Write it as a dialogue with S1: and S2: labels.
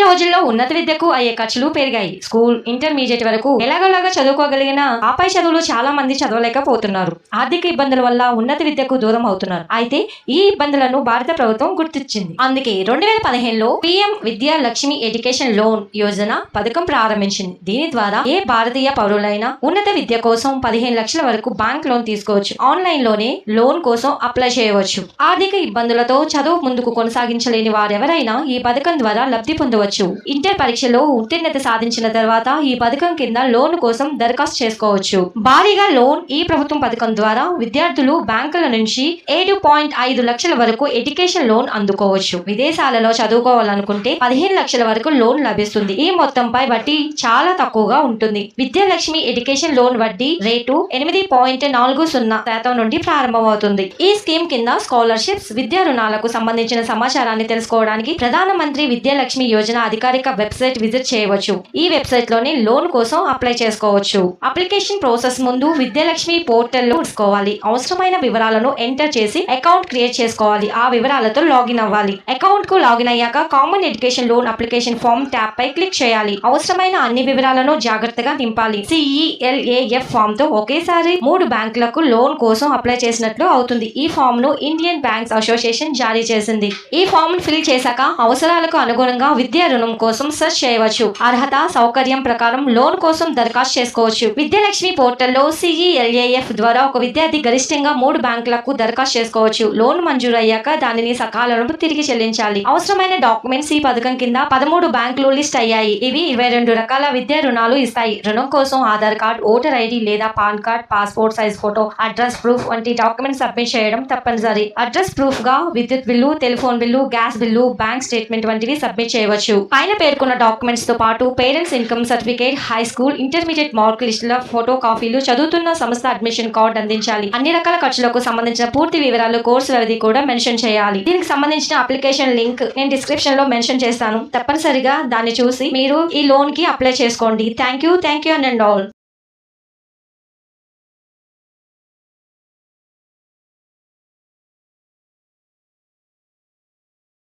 S1: రోజుల్లో ఉన్నత విద్యకు అయ్యే ఖర్చులు పెరిగాయి. స్కూల్, ఇంటర్మీడియట్ వరకు ఎలాగోలాగా చదువుకోగలిగిన ఆపై చదువులు చాలా మంది చదవలేకపోతున్నారు. ఆర్థిక ఇబ్బందుల వల్ల ఉన్నత విద్యకు దూరం అవుతున్నారు. అయితే ఈ ఇబ్బందులను భారత ప్రభుత్వం గుర్తించింది. అందుకే 2015లో పీఎం విద్యా లక్ష్మి ఎడ్యుకేషన్ లోన్ యోజన పథకం ప్రారంభించింది. దీని ద్వారా ఏ భారతీయ పౌరులైనా ఉన్నత విద్య కోసం 15 లక్షల వరకు బ్యాంక్ లోన్ తీసుకోవచ్చు. ఆన్లైన్ లోనే లోన్ కోసం అప్లై చేయవచ్చు. ఆర్థిక ఇబ్బందులతో చదువు ముందుకు కొనసాగించలేని వారెవరైనా ఈ పథకం ద్వారా లబ్ధి పొందవచ్చు. ఇంటర్ పరీక్షలో ఉత్తీర్ణత సాధించిన తర్వాత ఈ పథకం కింద లోన్ కోసం దరఖాస్తు చేసుకోవచ్చు. భారీగా లోన్ ఈ ప్రభుత్వం పథకం ద్వారా విద్యార్థులు బ్యాంకుల నుంచి 7.5 లక్షల వరకు ఎడ్యుకేషన్ లోన్ అందుకోవచ్చు. విదేశాలలో చదువుకోవాలనుకుంటే 15 లక్షల వరకు లోన్ లభిస్తుంది. ఈ మొత్తంపై వడ్డీ చాలా తక్కువగా ఉంటుంది. విద్యాలక్ష్మి ఎడ్యుకేషన్ లోన్ వడ్డీ రేటు 8.40% నుండి ప్రారంభమవుతుంది. ఈ స్కీమ్ కింద స్కాలర్షిప్స్, విద్యా రుణాలకు సంబంధించిన సమాచారాన్ని తెలుసుకోవడానికి ప్రధానమంత్రి విద్యాలక్ష్మి యోజన అధికారిక వెబ్సైట్ విజిట్ చేయవచ్చు. ఈ వెబ్సైట్ లోని లోన్ కోసం అప్లై చేసుకోవచ్చు. అప్లికేషన్ ప్రాసెస్ ముందు విద్యాలక్ష్మి పోర్టల్ లో చూసుకోవాలి. అవసరమైన వివరాలను ఎంటర్ చేసి అకౌంట్ క్రియేట్ చేసుకోవాలి. ఆ వివరాలతో లాగిన్ అవ్వాలి. అకౌంట్ కు లాగిన్ అయ్యాక common education loan application form tab పై క్లిక్ చేయాలి. అవసరమైన అన్ని వివరాలను జాగ్రత్తగా నింపాలి. CELAF ఫామ్ తో ఒకేసారి 3 బ్యాంకులకు లోన్ కోసం అప్లై చేసినట్లు అవుతుంది. ఈ ఫామ్ ను ఇండియన్ బ్యాంక్స్ అసోసియేషన్ జారీ చేసింది. ఈ ఫామ్ ఫిల్ చేశాక అవసరాలకు అనుగుణంగా విద్యా రుణం కోసం సెర్చ్ చేయవచ్చు. అర్హత, సౌకర్యం ప్రకారం లోన్ కోసం దరఖాస్తు చేసుకోవచ్చు. విద్యాలక్ష్మి పోర్టల్లో CELAF ద్వారా ఒక విద్యార్థి గరిష్టంగా 3 బ్యాంకులకు దరఖాస్తు చేసుకోవచ్చు. లోన్ మంజూరు అయ్యాక దానిని సకాలంలో తిరిగి చెల్లించాలి. అవసరమైన డాక్యుమెంట్స్ ఈ పథకం కింద 13 బ్యాంకులు లిస్ట్ అయ్యాయి. ఇవి 22 రకాల విద్యా రుణాలు ఇస్తాయి. రుణం కోసం ఆధార్ కార్డ్, ఓటర్ ఐడి లేదా PAN card, passport size photo, address proof వంటి డాక్యుమెంట్స్ సబ్మిట్ చేయడం తప్పనిసరి. అడ్రస్ ప్రూఫ్ గా విద్యుత్ bill, telephone bill, gas bill, bank statement వంటివి సబ్మిట్ చేయవచ్చు. పైన పేర్కొన్న డాక్యుమెంట్స్ తో పాటు parents income certificate, high school, intermediate mark లిస్టుల ఫోటో కాపీలు, చదువుతున్న సంస్థ అడ్మిషన్ కార్డ్ అందించాలి. అన్ని రకాల ఖర్చులకు సంబంధించిన పూర్తి వివరాలు, కోర్సు వ్యవధి కూడా మెన్షన్ చేయాలి. దీనికి సంబంధించిన అప్లికేషన్ లింక్ నేను డిస్క్రిప్షన్ లో మెన్షన్ చేస్తాను. తప్పనిసరిగా దాన్ని చూసి మీరు ఈ లోన్ కి అప్లై చేసుకోండి. Thank you and all.